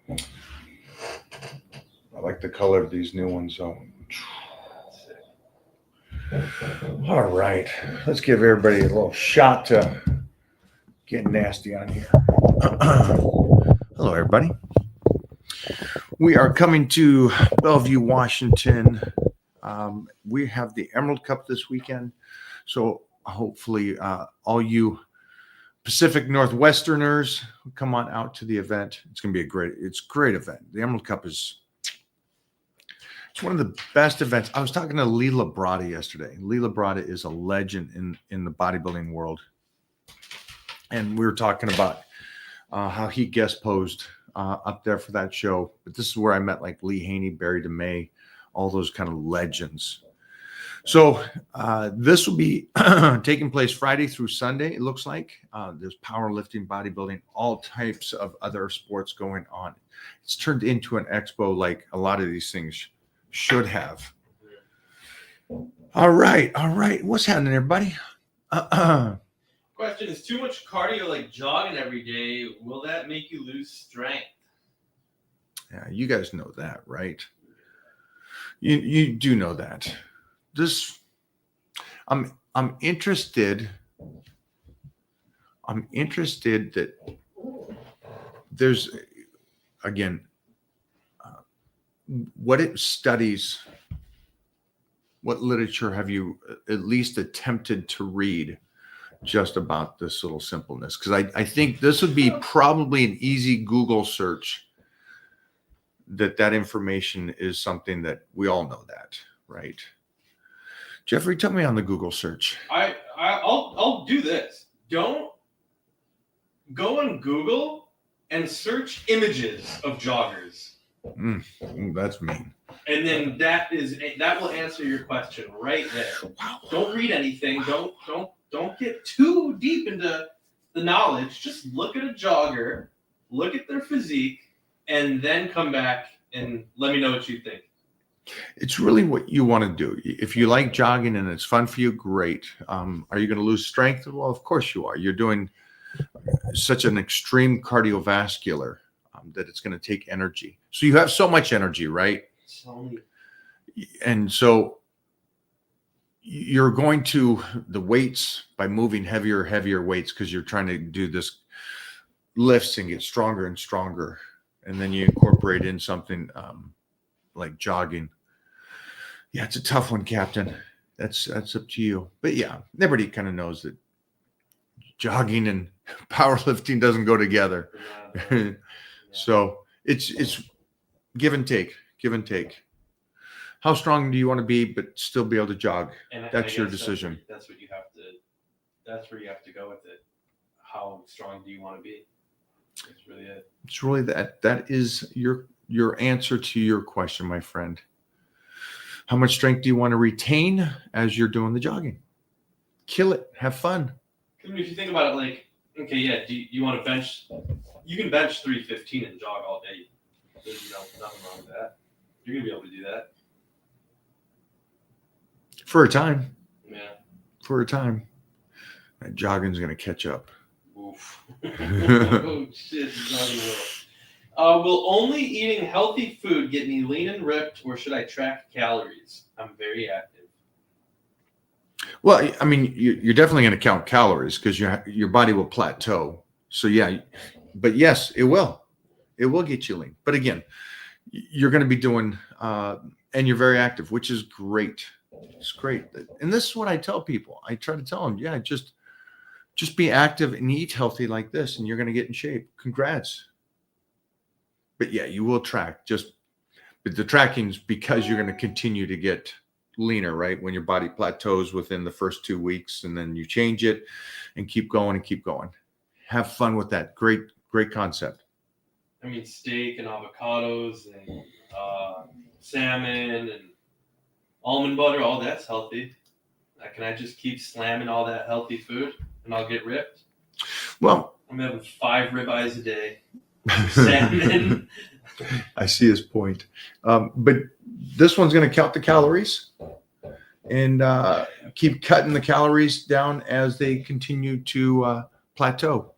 I like the color of these new ones. So, all right, let's give everybody a little shot to get nasty on here. Hello, everybody. We are coming to Bellevue, Washington. We have the Emerald Cup this weekend, so hopefully, all you Pacific Northwesterners come on out to the event. It's going to be a great event. The Emerald Cup it's one of the best events. I was talking to Leela Brada yesterday. Leela Brada is a legend in the bodybuilding world. And we were talking about how he guest posed up there for that show. But this is where I met like Lee Haney, Barry DeMay, all those kind of legends. So this will be taking place Friday through Sunday, it looks like. There's powerlifting, bodybuilding, all types of other sports going on. It's turned into an expo like a lot of these things should have. All right. What's happening, everybody? Question, is too much cardio like jogging every day, will that make you lose strength? Yeah, you guys know that, right? You do know that. I'm interested that there's, again, what it studies, what literature have you at least attempted to read just about this little simpleness? Because I think this would be probably an easy Google search, that information is something that we all know that, right? Jeffrey, tell me on the Google search. I'll do this. Don't go on Google and search images of joggers. That's mean. And then that will answer your question right there. Wow. Don't read anything. Don't get too deep into the knowledge. Just look at a jogger, look at their physique, and then come back and let me know what you think. It's really what you want to do. If you like jogging and it's fun for you, great. Are you going to lose strength? Well, of course you are. You're doing such an extreme cardiovascular that it's going to take energy. So you have so much energy, right? And so you're going to the weights by moving heavier weights because you're trying to do this lifts and get stronger and stronger. And then you incorporate in something like jogging. Yeah, it's a tough one, Captain. That's up to you. But yeah, everybody kind of knows that jogging and powerlifting doesn't go together. Yeah. So it's give and take. How strong do you want to be, but still be able to jog? And that's your decision. That's where you have to go with it. How strong do you want to be? That's really it. It's really that. That is your answer to your question, my friend. How much strength do you want to retain as you're doing the jogging? Kill it. Have fun. I mean, if you think about it, like, okay, yeah, do you want to bench? You can bench 315 and jog all day. There's nothing wrong with that. You're going to be able to do that. For a time. Yeah. For a time. That jogging's going to catch up. Oof. Oh, shit. Will only eating healthy food get me lean and ripped, or should I track calories? I'm very active. Well, I mean, you're definitely going to count calories because your body will plateau. So yeah, but yes, it will. It will get you lean. But again, you're going to be doing, and you're very active, which is great. It's great. And this is what I tell people. I try to tell them, yeah, just be active and eat healthy like this, and you're going to get in shape. Congrats. But yeah, you will track. But the tracking is because you're going to continue to get leaner, right? When your body plateaus within the first 2 weeks, and then you change it and keep going and keep going. Have fun with that. Great concept. I mean, steak and avocados and salmon and almond butter, all that's healthy. Can I just keep slamming all that healthy food and I'll get ripped? Well, I'm having 5 ribeyes a day. Salmon. I see his point. But this one's going to count the calories and keep cutting the calories down as they continue to plateau.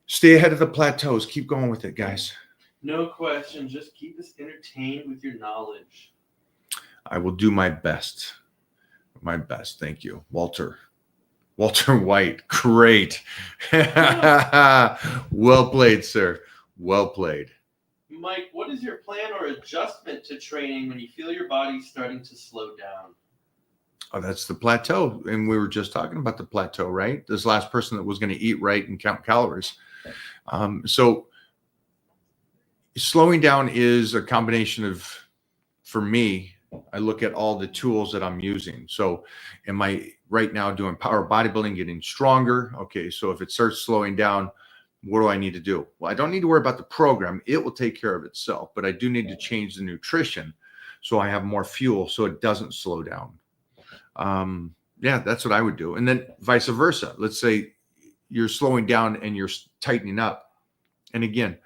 Stay ahead of the plateaus. Keep going with it, guys. No question. Just keep us entertained with your knowledge. I will do my best. My best. Thank you, Walter. Walter White. Great. Well played, sir. Well played. Mike, what is your plan or adjustment to training when you feel your body starting to slow down? Oh, that's the plateau. And we were just talking about the plateau, right? This last person that was going to eat right and count calories. So slowing down is a combination of, for me, I look at all the tools that I'm using. So am I right now doing power bodybuilding, getting stronger? Okay, so if it starts slowing down, what do I need to do? Well, I don't need to worry about the program. It will take care of itself, but I do need to change the nutrition so I have more fuel so it doesn't slow down. Yeah, that's what I would do. And then vice versa. Let's say you're slowing down and you're tightening up. And again,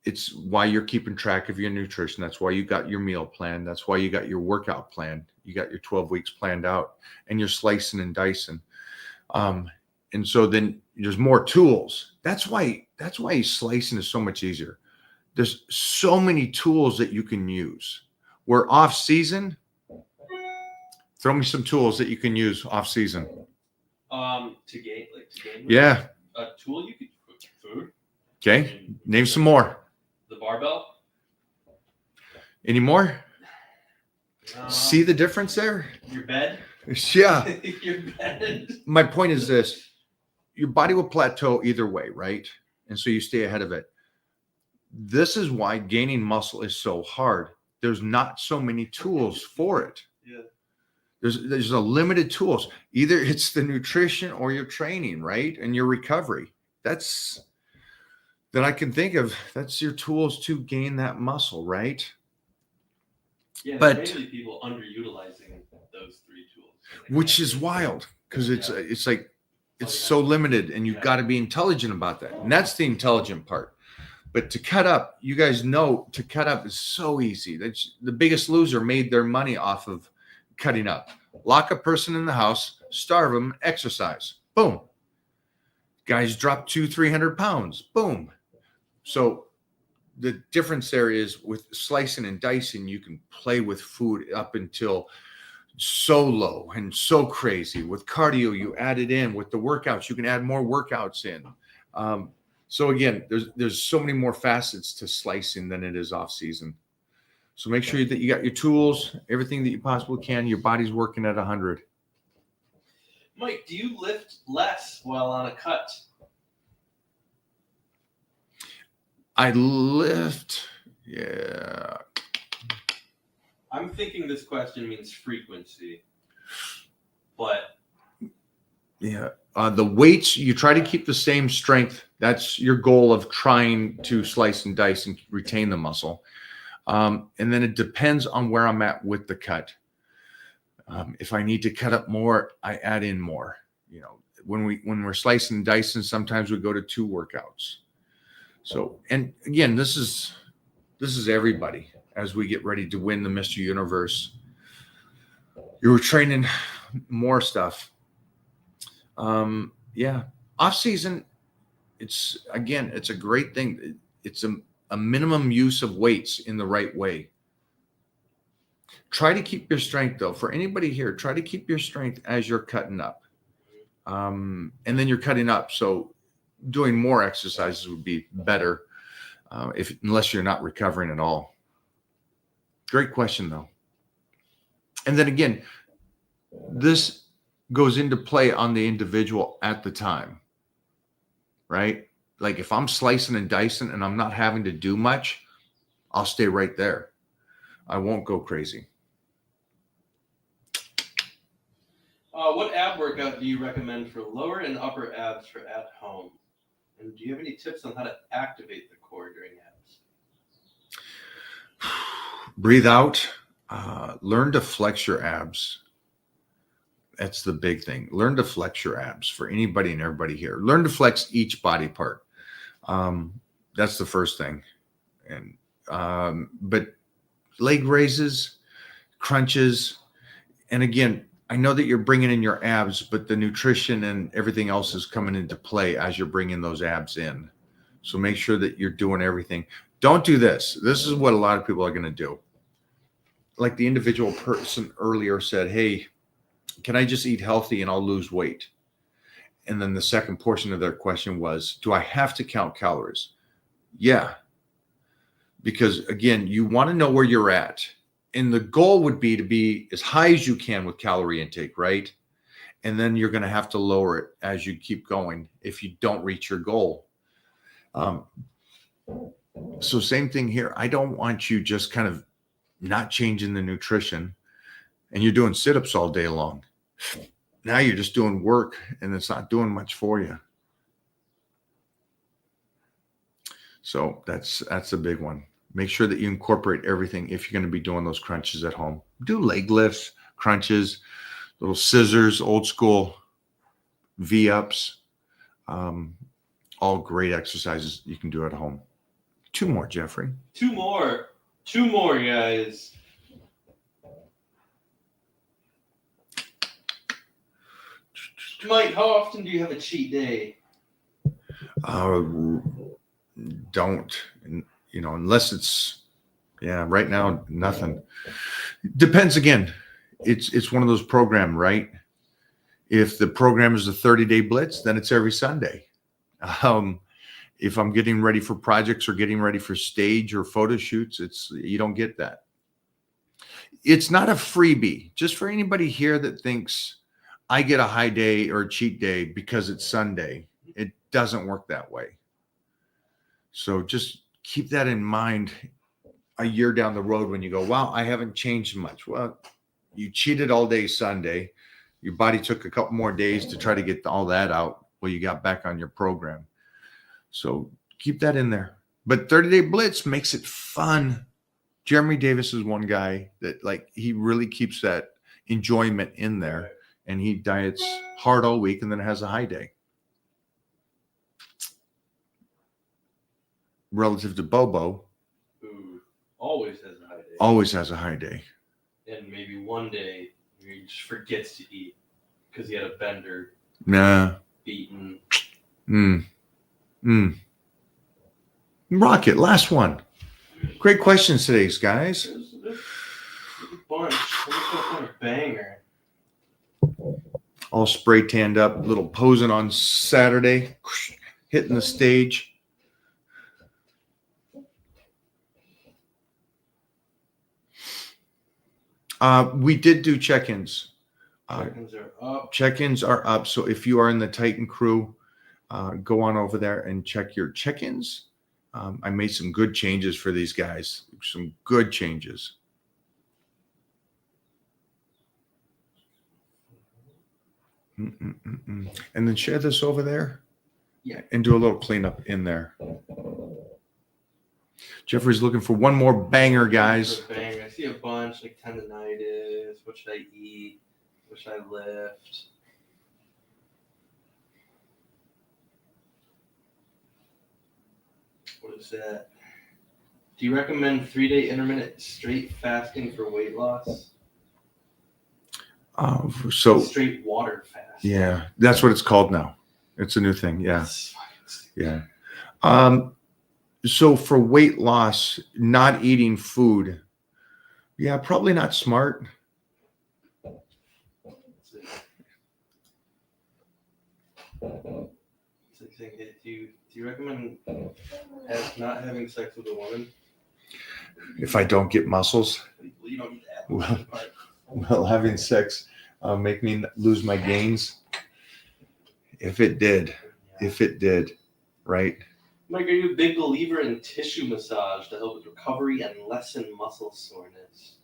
it's why you're keeping track of your nutrition. That's why you got your meal plan. That's why you got your workout plan. You got your 12 weeks planned out and you're slicing and dicing. And so then there's more tools. That's why slicing is so much easier. There's so many tools that you can use. We're off season. Throw me some tools that you can use off season. To gain Yeah. A tool you could cook food. Okay. Name some more. The barbell. Any more? See the difference there? Your bed. Yeah. Your bed. My point is this. Your body will plateau either way, right? And so you stay ahead of it. This is why gaining muscle is so hard. There's not so many tools for it. Yeah. There's a limited tools. Either it's the nutrition or your training, right? And your recovery. That's that I can think of. That's your tools to gain that muscle, right? Yeah, but mainly people underutilizing those three tools. Which is wild because it's like it's so limited and you've got to be intelligent about that. And that's the intelligent part. But to cut up, you guys know to cut up is so easy. That's the Biggest Loser made their money off of cutting up. Lock a person in the house, starve them, exercise. Boom. Guys drop 200-300 pounds. Boom. So the difference there is with slicing and dicing, you can play with food up until so low and so crazy. With cardio, you add it in. With the workouts, you can add more workouts in. So again, there's so many more facets to slicing than it is off season. So make sure that you got your tools, everything that you possibly can. Your body's working at 100. Mike, do you lift less while on a cut? I lift, yeah. I'm thinking this question means frequency, but yeah, the weights, you try to keep the same strength. That's your goal of trying to slice and dice and retain the muscle. And then it depends on where I'm at with the cut. If I need to cut up more, I add in more. You know, when we're slicing and dicing, sometimes we go to 2 workouts. So, and again, this is everybody as we get ready to win the Mr. Universe. You're training more stuff. Yeah, off season, it's a great thing. It's a minimum use of weights in the right way. Try to keep your strength though. For anybody here, try to keep your strength as you're cutting up. And then you're cutting up. So doing more exercises would be better unless you're not recovering at all. Great question though. And then again, this goes into play on the individual at the time, right? Like if I'm slicing and dicing and I'm not having to do much, I'll stay right there. I won't go crazy. What ab workout do you recommend for lower and upper abs for at home? And do you have any tips on how to activate the core during abs? Breathe out. Learn to flex your abs. That's the big thing. Learn to flex your abs for anybody and everybody here. Learn to flex each body part. That's the first thing. And but leg raises, crunches, and again, I know that you're bringing in your abs, but the nutrition and everything else is coming into play as you're bringing those abs in. So make sure that you're doing everything. Don't do this. This is what a lot of people are going to do. Like the individual person earlier said, hey, can I just eat healthy and I'll lose weight? And then the second portion of their question was, do I have to count calories? Yeah. Because again, you want to know where you're at. And the goal would be to be as high as you can with calorie intake, right? And then you're going to have to lower it as you keep going if you don't reach your goal. So same thing here. I don't want you just kind of not changing the nutrition and you're doing sit-ups all day long. Now you're just doing work and it's not doing much for you. So that's a big one. Make sure that you incorporate everything if you're going to be doing those crunches at home. Do leg lifts, crunches, little scissors, old school V-ups. All great exercises you can do at home. 2 more, Jeffrey. 2 more. 2 more, guys. Mike, how often do you have a cheat day? Don't, unless it's, right now, nothing. Depends again. It's one of those program, right? If the program is a 30-day blitz, then it's every Sunday. If I'm getting ready for projects or getting ready for stage or photo shoots, you don't get that. It's not a freebie. Just for anybody here that thinks I get a high day or a cheat day because it's Sunday, it doesn't work that way. So just keep that in mind a year down the road when you go, wow, I haven't changed much. Well, you cheated all day Sunday. Your body took a couple more days to try to get all that out. Well, you got back on your program. So keep that in there. But 30-day blitz makes it fun. Jeremy Davis is one guy that he really keeps that enjoyment in there, and he diets hard all week and then has a high day. Relative to Bobo, who always has a high day. Always has a high day. And maybe one day he just forgets to eat because he had a bender. Nah. Beaten. Rocket, last one. Great questions today, guys. There's a bunch. There's a banger. All spray tanned up, little posing on Saturday, hitting the stage. We did do check-ins. Check-ins are up. Check-ins are up. So if you are in the Titan crew, go on over there and check your check-ins. I made some good changes for these guys. Some good changes. And then share this over there. Yeah. And do a little cleanup in there. Jeffrey's looking for one more banger, guys. Banger. I see a bunch like tendonitis. What should I eat? What should I lift? What is that? Do you recommend 3-day intermittent straight fasting for weight loss? So straight water fast. Yeah, that's what it's called now. It's a new thing. Yeah. Yeah. So for weight loss, not eating food, yeah, probably not smart. Do you recommend not having sex with a woman? If I don't get muscles? You don't need that. Well, having sex make me lose my gains? If it did, right? Mike, are you a big believer in tissue massage to help with recovery and lessen muscle soreness?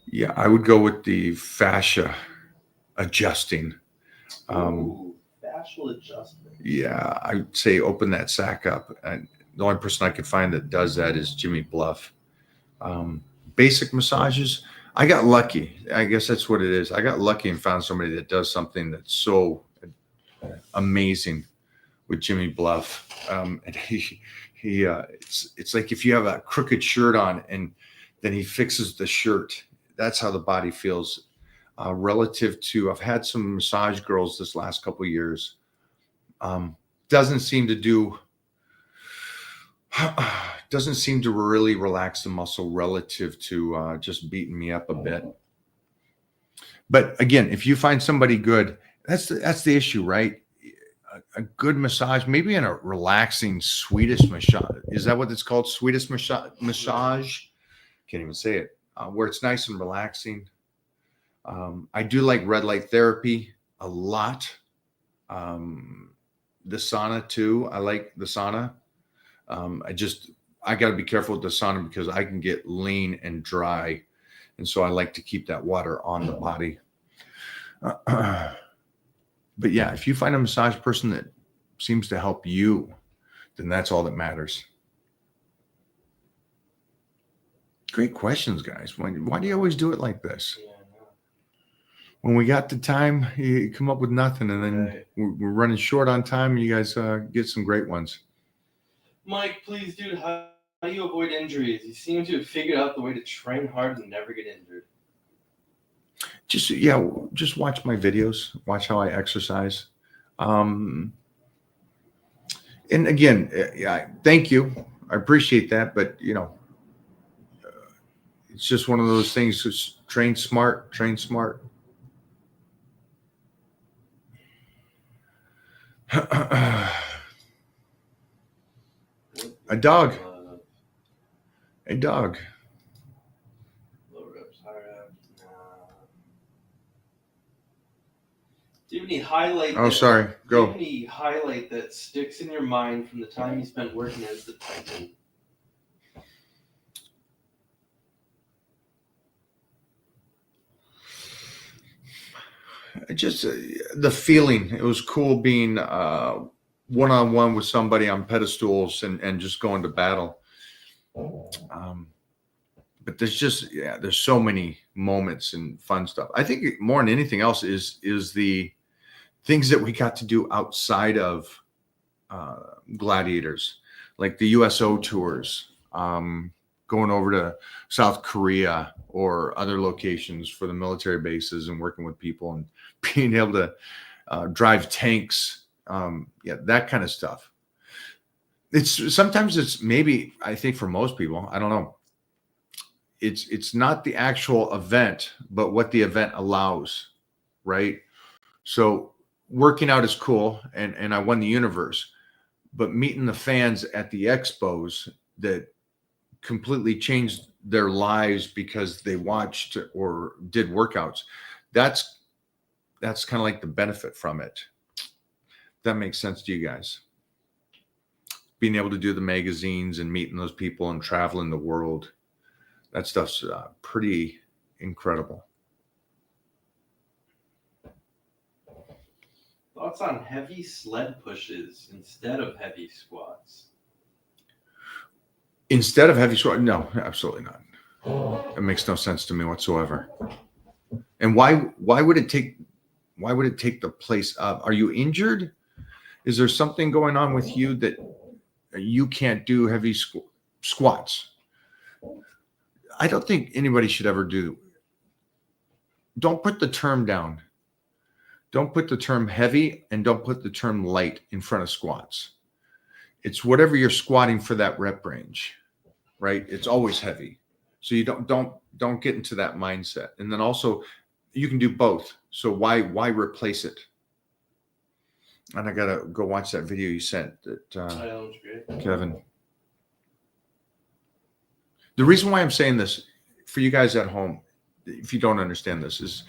Yeah, I would go with the fascia adjusting. Fascial adjustment. Yeah, I would say open that sack up. And the only person I could find that does that is Jimmy Bluff. Basic massages, I got lucky. I guess that's what it is. I got lucky and found somebody that does something that's so amazing with Jimmy Bluff. And it's like if you have a crooked shirt on and then he fixes the shirt. That's how the body feels. relative to, I've had some massage girls this last couple of years. Doesn't seem to really relax the muscle relative to just beating me up a bit. But again, if you find somebody good, that's the issue, right? A good massage, maybe in a relaxing Swedish massage. Is that what it's called? Swedish massage? Can't even say it. Where it's nice and relaxing. I do like red light therapy a lot. The sauna too. I like the sauna. I got to be careful with the sauna because I can get lean and dry. And so I like to keep that water on the body. But yeah, if you find a massage person that seems to help you, then that's all that matters. Great questions, guys. Why do you always do it like this? Yeah, I know. When we got the time, you come up with nothing, and then Right. we're running short on time, and you guys get some great ones. Mike, please, dude, how do you avoid injuries? You seem to have figured out the way to train hard and never get injured. Just watch my videos, watch how I exercise. And again, thank you. I appreciate that, but it's just one of those things. Just train smart. A dog. Low reps, high reps. Do you have any highlight? Oh, sorry. Do you Go. have any highlight that sticks in your mind from the time you spent working as the Titan? Just the feeling. It was cool being one-on-one with somebody on pedestals and just going to battle. But there's so many moments and fun stuff. I think more than anything else is the things that we got to do outside of Gladiators, like the USO tours, going over to South Korea or other locations for the military bases and working with people and being able to drive tanks, that kind of stuff. Sometimes it's maybe, I think for most people, I don't know, it's not the actual event, but what the event allows, right? So working out is cool, and I won the universe, but meeting the fans at the expos that completely changed their lives because they watched or did workouts, that's kind of like the benefit from it. That makes sense to you guys? Being able to do the magazines and meeting those people and traveling the world, that stuff's pretty incredible. Thoughts on heavy sled pushes instead of heavy squats? Instead of heavy squat? No, absolutely not. It makes no sense to me whatsoever. And why would it take the place of? Are you injured? Is there something going on with you that you can't do heavy squats? I don't think anybody should ever do. Don't put the term down. Don't put the term heavy and don't put the term light in front of squats. It's whatever you're squatting for that rep range, right? It's always heavy. So you don't get into that mindset. And then also you can do both. So why replace it? And I gotta go watch that video you sent that Kevin. The reason why I'm saying this for you guys at home, if you don't understand this, is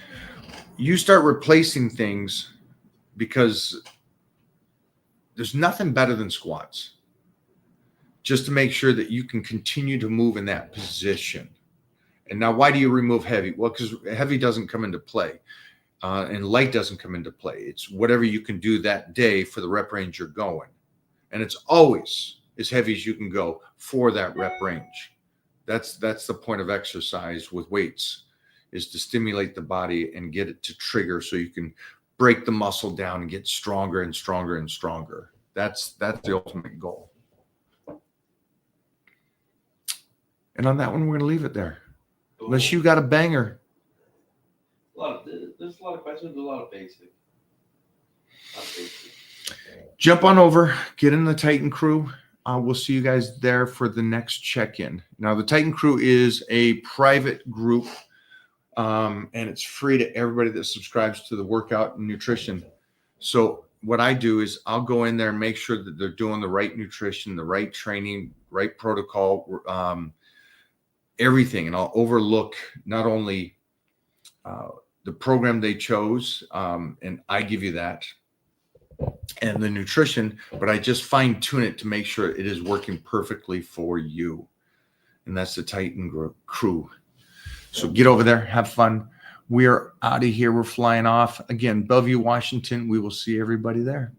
you start replacing things because there's nothing better than squats. Just to make sure that you can continue to move in that position. And now, why do you remove heavy? Well, because heavy doesn't come into play. And light doesn't come into play. It's whatever you can do that day for the rep range you're going. And it's always as heavy as you can go for that rep range. That's the point of exercise with weights, is to stimulate the body and get it to trigger so you can break the muscle down and get stronger and stronger and stronger. That's the ultimate goal. And on that one, we're going to leave it there. Unless you got a banger. A lot of just a lot of questions, a lot of basic. Jump on over, get in the Titan crew. We'll see you guys there for the next check-in. Now, the Titan crew is a private group, and it's free to everybody that subscribes to the workout and nutrition. So what I do is I'll go in there and make sure that they're doing the right nutrition, the right training, right protocol, everything. And I'll overlook not only the program they chose, and I give you that, and the nutrition, but I just fine tune it to make sure it is working perfectly for you. And that's the Titan crew. So get over there, have fun. We are out of here. We're flying off. Again, Bellevue, Washington. We will see everybody there.